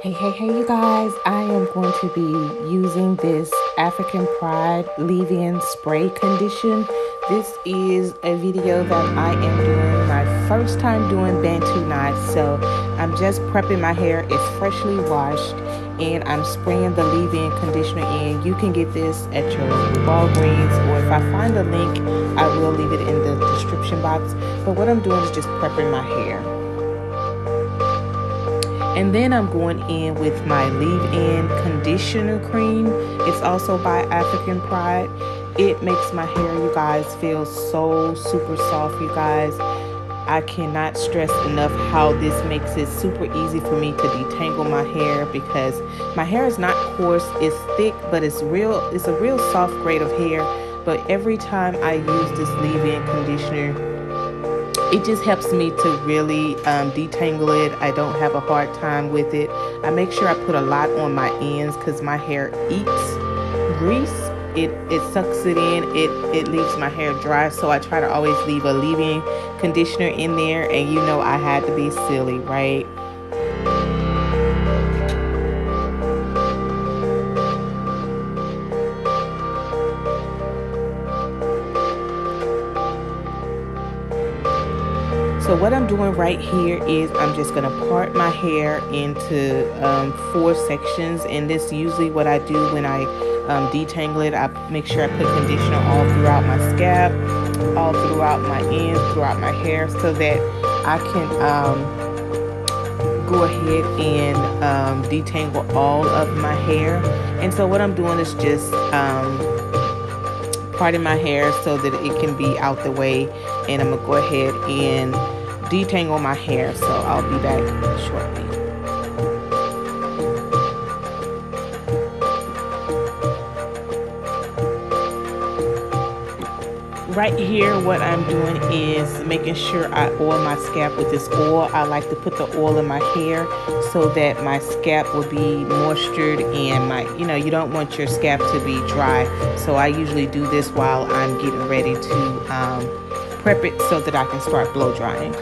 Hey, you guys. I am going to be using this African Pride leave-in spray condition. This is a video that I am doing my first time doing Bantu knots. So I'm just prepping my hair. It's freshly washed and I'm spraying the leave-in conditioner in. You can get this at your Walgreens, or if I find a link, I will leave it in the description box. But what I'm doing is just prepping my hair. And then I'm going in with my leave-in conditioner cream. It's also by African Pride. It makes my hair, you guys, feel so super soft, you guys. I cannot stress enough how this makes it super easy for me to detangle my hair, because my hair is not coarse, it's thick, but it's a real soft grade of hair. But every time I use this leave-in conditioner, it just helps me to really detangle it. I don't have a hard time with it. I make sure I put a lot on my ends because my hair eats grease. It sucks it in. It leaves my hair dry. So I try to always leave a leave-in conditioner in there. And you know I had to be silly, right? So what I'm doing right here is I'm just going to part my hair into 4 sections, and this is usually what I do when I detangle it. I make sure I put conditioner all throughout my scalp, all throughout my ends, throughout my hair, so that I can go ahead and detangle all of my hair. And so what I'm doing is just parting my hair so that it can be out the way, and I'm gonna go ahead and detangle my hair. So I'll be back shortly. Right here, what I'm doing is making sure I oil my scalp with this oil. I like to put the oil in my hair so that my scalp will be moistured, and you don't want your scalp to be dry. So I usually do this while I'm getting ready to prep it so that I can start blow drying.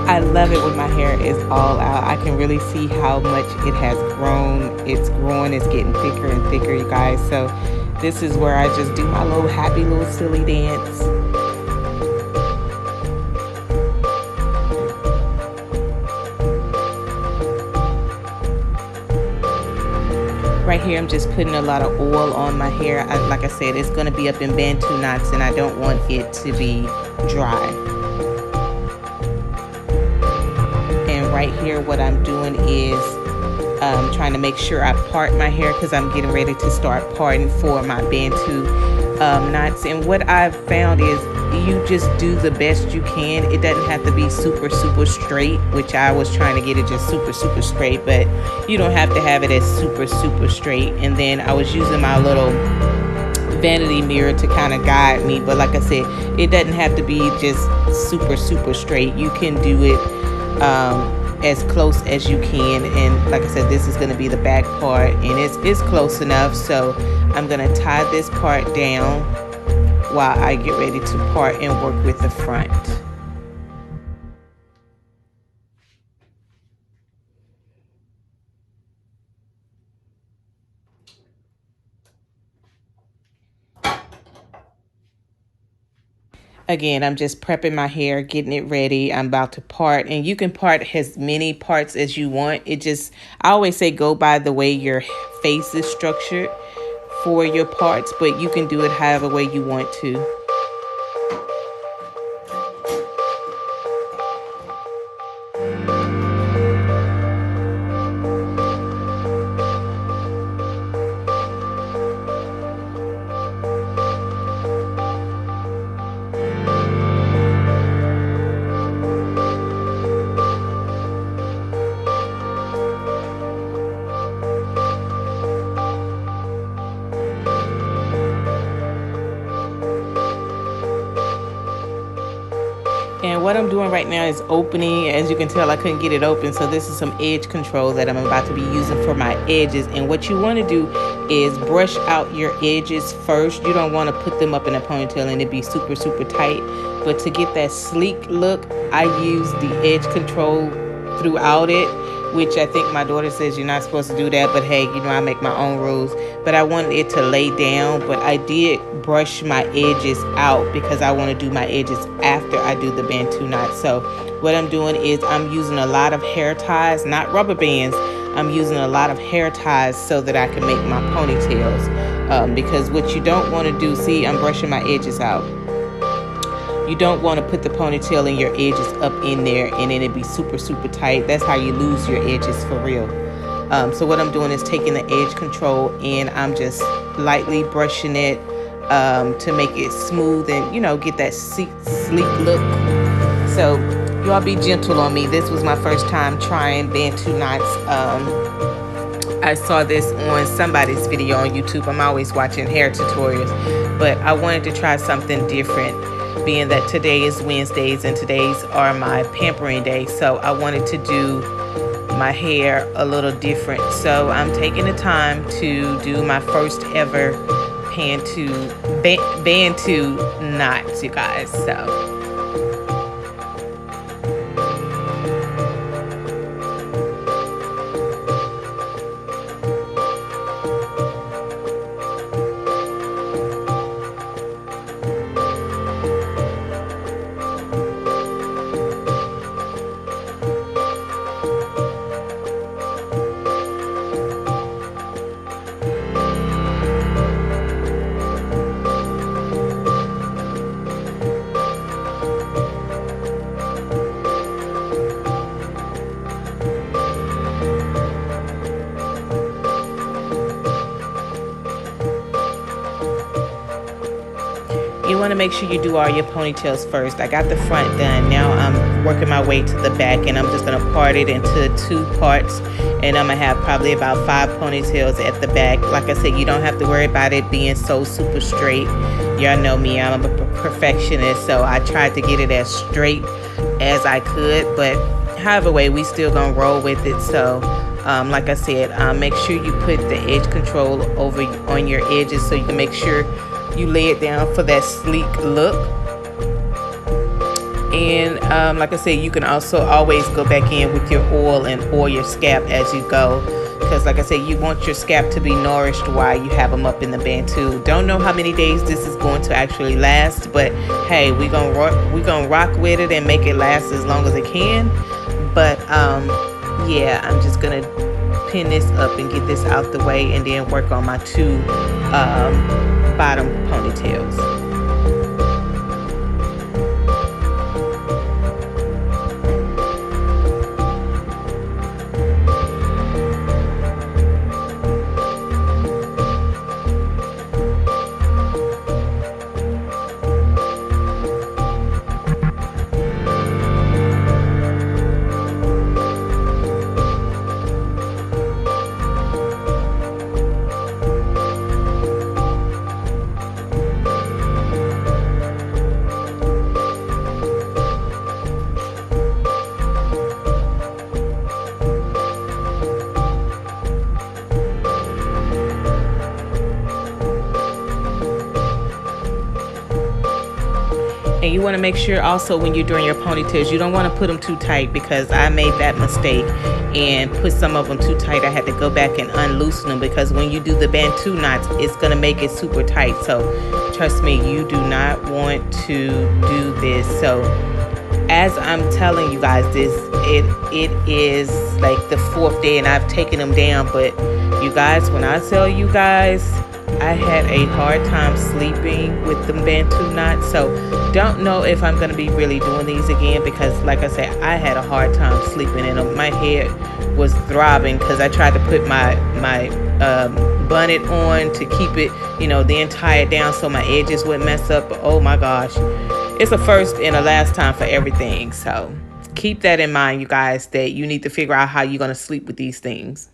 I love it when my hair is all out. I can really see how much it has grown. It's growing, it's getting thicker and thicker, you guys. So this is where I just do my little happy little silly dance. Right here, I'm just putting a lot of oil on my hair. Like I said, it's going to be up in Bantu knots, and I don't want it to be dry. Right here, what I'm doing is trying to make sure I part my hair, because I'm getting ready to start parting for my Bantu knots. And what I've found is you just do the best you can. It doesn't have to be super straight, which I was trying to get it just super straight, but you don't have to have it as super straight. And then I was using my little vanity mirror to kind of guide me, but like I said, it doesn't have to be just super straight. You can do it as close as you can. And like I said, this is going to be the back part, and it's close enough. So I'm going to tie this part down while I get ready to part and work with the front. Again, I'm just prepping my hair, getting it ready. I'm about to part, and you can part as many parts as you want. I always say go by the way your face is structured for your parts, but you can do it however way you want to. And what I'm doing right now is opening. As you can tell, I couldn't get it open. So this is some edge control that I'm about to be using for my edges. And what you want to do is brush out your edges first. You don't want to put them up in a ponytail and it be super tight. But to get that sleek look, I use the edge control throughout it, which I think my daughter says you're not supposed to do that, but hey, I make my own rules. But I wanted it to lay down, but I did brush my edges out because I want to do my edges after I do the Bantu knot. So what I'm doing is I'm using a lot of hair ties, not rubber bands. I'm using a lot of hair ties so that I can make my ponytails. Because what you don't want to do, see, I'm brushing my edges out. You don't want to put the ponytail and your edges up in there and then it be super tight. That's how you lose your edges for real. So what I'm doing is taking the edge control and I'm just lightly brushing it to make it smooth and, get that sleek look. So y'all be gentle on me. This was my first time trying Bantu knots. I saw this on somebody's video on YouTube. I'm always watching hair tutorials, but I wanted to try something different, being that today is Wednesdays and today's are my pampering day. So I wanted to do my hair a little different. So I'm taking the time to do my first ever Bantu knots, you guys. So you want to make sure you do all your ponytails first. I got the front done. Now I'm working my way to the back, and I'm just going to part it into 2 parts, and I'm going to have probably about 5 ponytails at the back. Like I said, you don't have to worry about it being so super straight. Y'all know me, I'm a perfectionist, so I tried to get it as straight as I could, but however way, we still going to roll with it. So like I said, make sure you put the edge control over on your edges so you can make sure you lay it down for that sleek look. And like I said, you can also always go back in with your oil and oil your scalp as you go, because like I said, you want your scalp to be nourished while you have them up in the Bantu. Don't know how many days this is going to actually last, but hey, we're gonna rock with it and make it last as long as it can. But yeah, I'm just gonna pin this up and get this out the way and then work on my 2 bottom ponytails. you want to make sure also when you're doing your ponytails, you don't want to put them too tight, because I made that mistake and put some of them too tight. I had to go back and unloosen them, because when you do the Bantu knots, it's going to make it super tight. So trust me, you do not want to do this. So as I'm telling you guys this, it is like the 4th day and I've taken them down. But you guys, when I tell you guys, I had a hard time sleeping with the Bantu knots. So don't know if I'm going to be really doing these again, because like I said, I had a hard time sleeping and my head was throbbing because I tried to put my bonnet on to keep it, then tie it down so my edges wouldn't mess up. But oh my gosh, it's a first and a last time for everything. So keep that in mind, you guys, that you need to figure out how you're going to sleep with these things.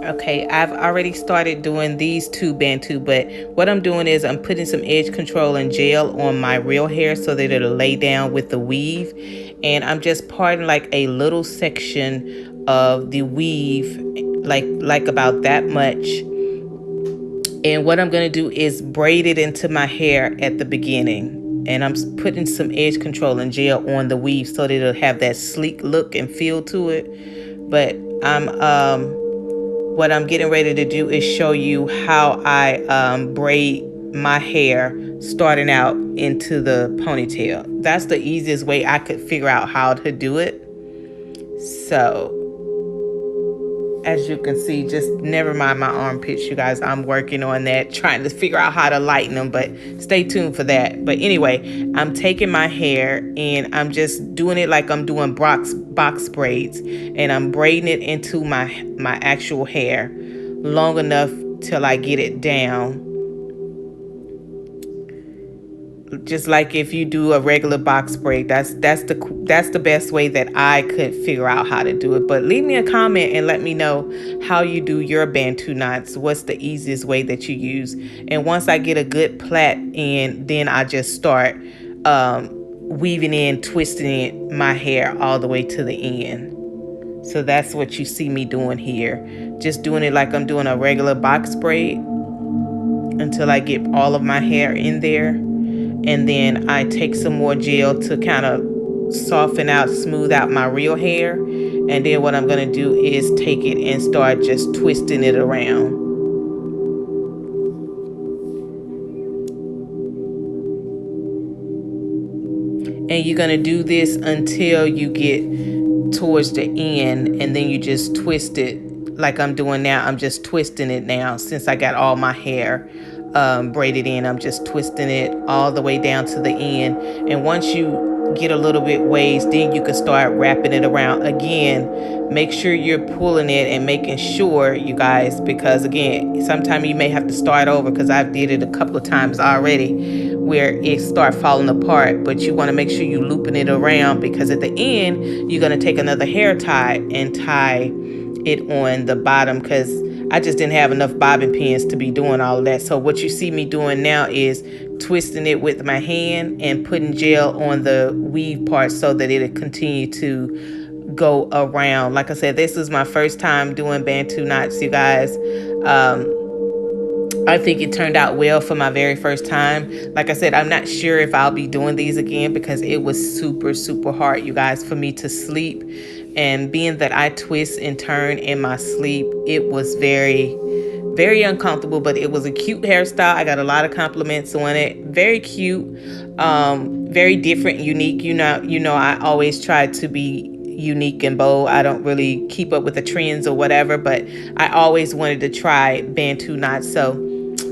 Okay, I've already started doing these 2 Bantu, but what I'm doing is I'm putting some edge control and gel on my real hair so that it'll lay down with the weave. And I'm just parting like a little section of the weave, like about that much. And what I'm going to do is braid it into my hair at the beginning. And I'm putting some edge control and gel on the weave so that it'll have that sleek look and feel to it. But what I'm getting ready to do is show you how I braid my hair starting out into the ponytail. That's the easiest way I could figure out how to do it. So as you can see, just never mind my armpits, you guys. I'm working on that, trying to figure out how to lighten them, but stay tuned for that. But anyway, I'm taking my hair and I'm just doing it like I'm doing box braids, and I'm braiding it into my actual hair long enough till I get it down. Just like if you do a regular box braid, that's the best way that I could figure out how to do it. But leave me a comment and let me know how you do your Bantu knots. What's the easiest way that you use? And once I get a good plait in, then I just start weaving in, twisting it, my hair all the way to the end. So that's what you see me doing here. Just doing it like I'm doing a regular box braid until I get all of my hair in there. And then I take some more gel to kind of soften out, smooth out my real hair. And then what I'm going to do is take it and start just twisting it around. And you're going to do this until you get towards the end, and then you just twist it like I'm doing now. I'm just twisting it now since I got all my hair braided in. I'm just twisting it all the way down to the end. And once you get a little bit ways, then you can start wrapping it around again. Make sure you're pulling it and making sure, you guys, because again, sometimes you may have to start over, because I've did it a couple of times already where it start falling apart. But you want to make sure you looping it around, because at the end you're going to take another hair tie and tie it on the bottom, because I just didn't have enough bobbin pins to be doing all of that. So what you see me doing now is twisting it with my hand and putting gel on the weave part so that it'll continue to go around. Like I said, this is my first time doing Bantu knots, you guys. I think it turned out well for my very first time. Like I said, I'm not sure if I'll be doing these again, because it was super, super hard, you guys, for me to sleep. And being that I twist and turn in my sleep, it was very, very uncomfortable, but it was a cute hairstyle. I got a lot of compliments on it. Very cute, very different, unique. I always try to be unique and bold. I don't really keep up with the trends or whatever, but I always wanted to try Bantu knots. So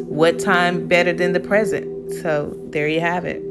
what time better than the present? So there you have it.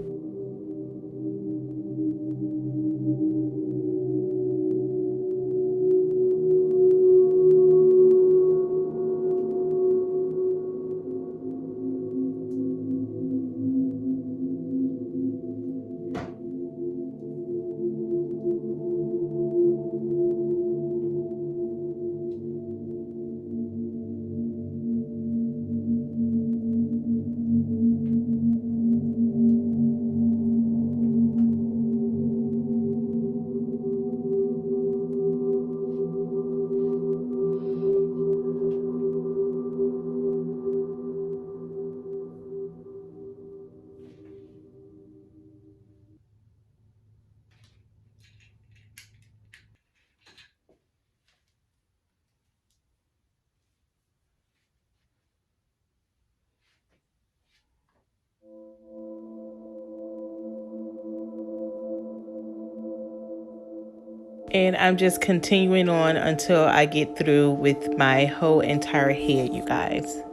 And I'm just continuing on until I get through with my whole entire head, you guys.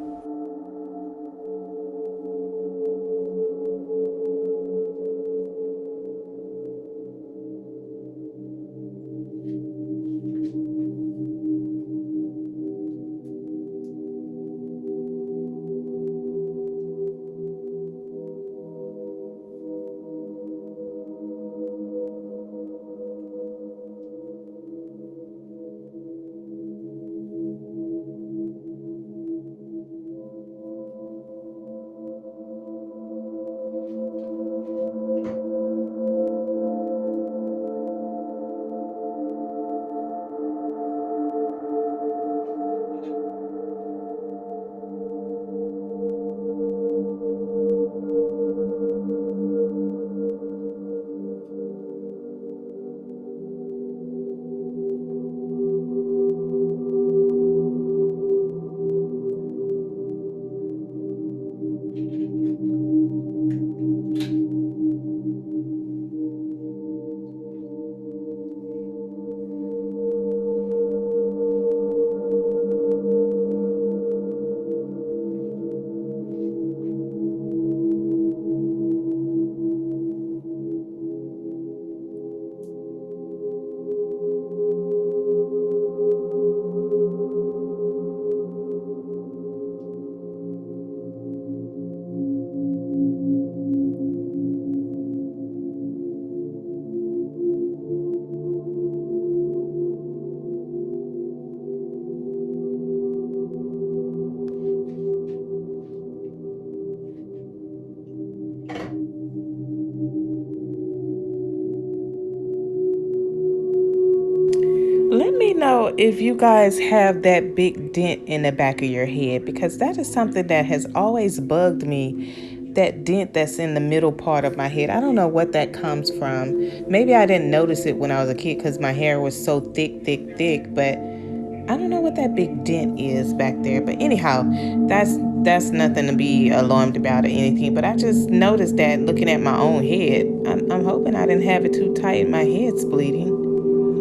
Let me know if you guys have that big dent in the back of your head, because that is something that has always bugged me. That dent that's in the middle part of my head. I don't know what that comes from. Maybe I didn't notice it when I was a kid because my hair was so thick, thick, thick, but I don't know what that big dent is back there. But anyhow, that's nothing to be alarmed about or anything. But I just noticed that looking at my own head. I'm hoping I didn't have it too tight and my head's bleeding.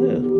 Ugh.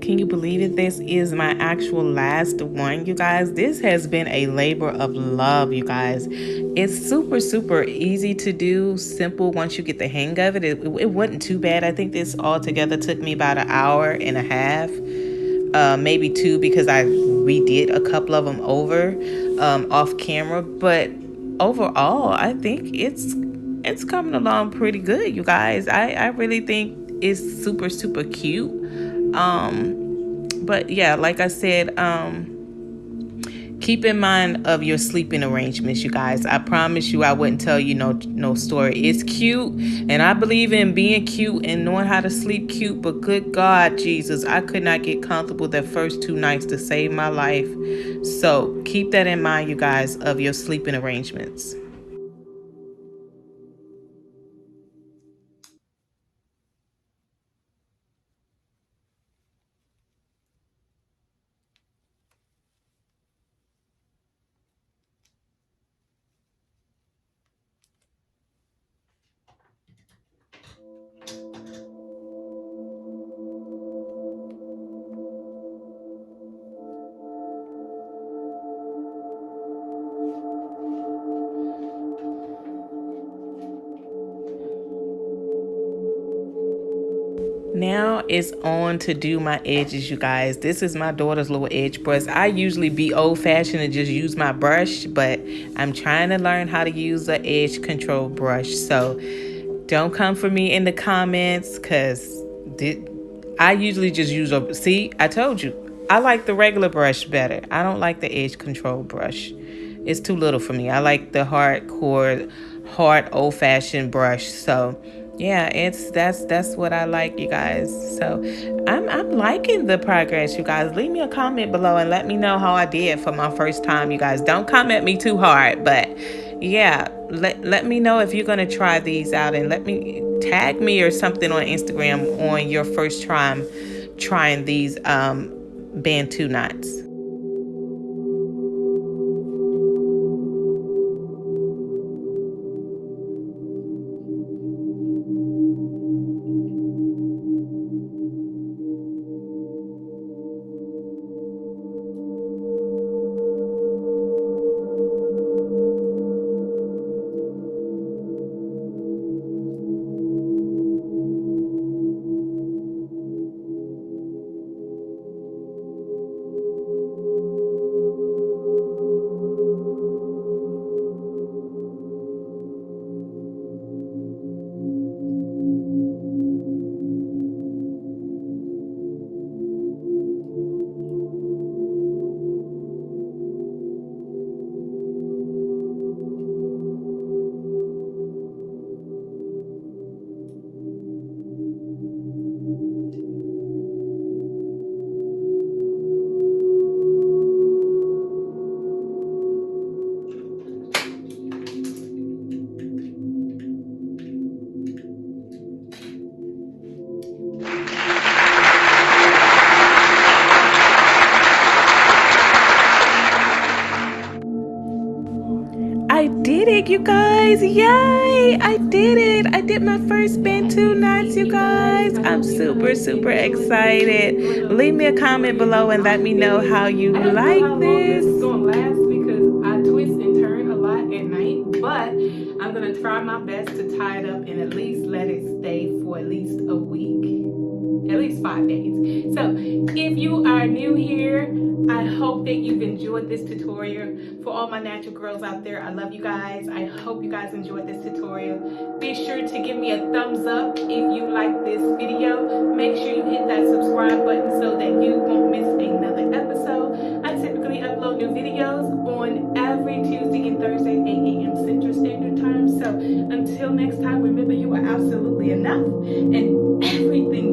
Can you believe it? This is my actual last one, you guys. This has been a labor of love, you guys. It's super, super easy to do, simple once you get the hang of it. It wasn't too bad. I think this altogether took me about an hour and a half, maybe two, because I redid a couple of them over off camera. But overall, I think it's coming along pretty good, you guys. I really think it's super, super cute. But yeah, like I said, keep in mind of your sleeping arrangements, you guys. I promise you I wouldn't tell you no story. It's cute, and I believe in being cute and knowing how to sleep cute, but good God, Jesus, I could not get comfortable the first 2 nights to save my life. So keep that in mind, you guys, of your sleeping arrangements. Now it's on to do my edges, you guys. This is my daughter's little edge brush. I usually be old fashioned and just use my brush, but I'm trying to learn how to use the edge control brush. So don't come for me in the comments, because I usually just use a, see, I told you, I like the regular brush better. I don't like the edge control brush. It's too little for me. I like the hardcore, hard old fashioned brush. So yeah, it's that's what I like, you guys. So I'm liking the progress, you guys. Leave me a comment below and let me know how I did for my first time, you guys. Don't comment me too hard, but yeah, let me know if you're gonna try these out, and let me tag me or something on Instagram on your first time trying these Bantu knots. I did it, you guys. Yay! I did it. I did my first Bantu knots, you guys. I'm super, super excited. Leave me a comment below and let me know how you like this. It's going to last because I twist and turn a lot at night, but I'm going to try my best to tie it up and at least let it stay for at least a week, at least 5 days. So if you are new here, I hope that you've enjoyed this tutorial. For all my natural girls out there, I love you guys. I hope you guys enjoyed this tutorial. Be sure to give me a thumbs up if you like this video. Make sure you hit that subscribe button so that you won't miss another episode. I typically upload new videos on every Tuesday and Thursday at 8 a.m. Central Standard Time. So until next time, remember you are absolutely enough and everything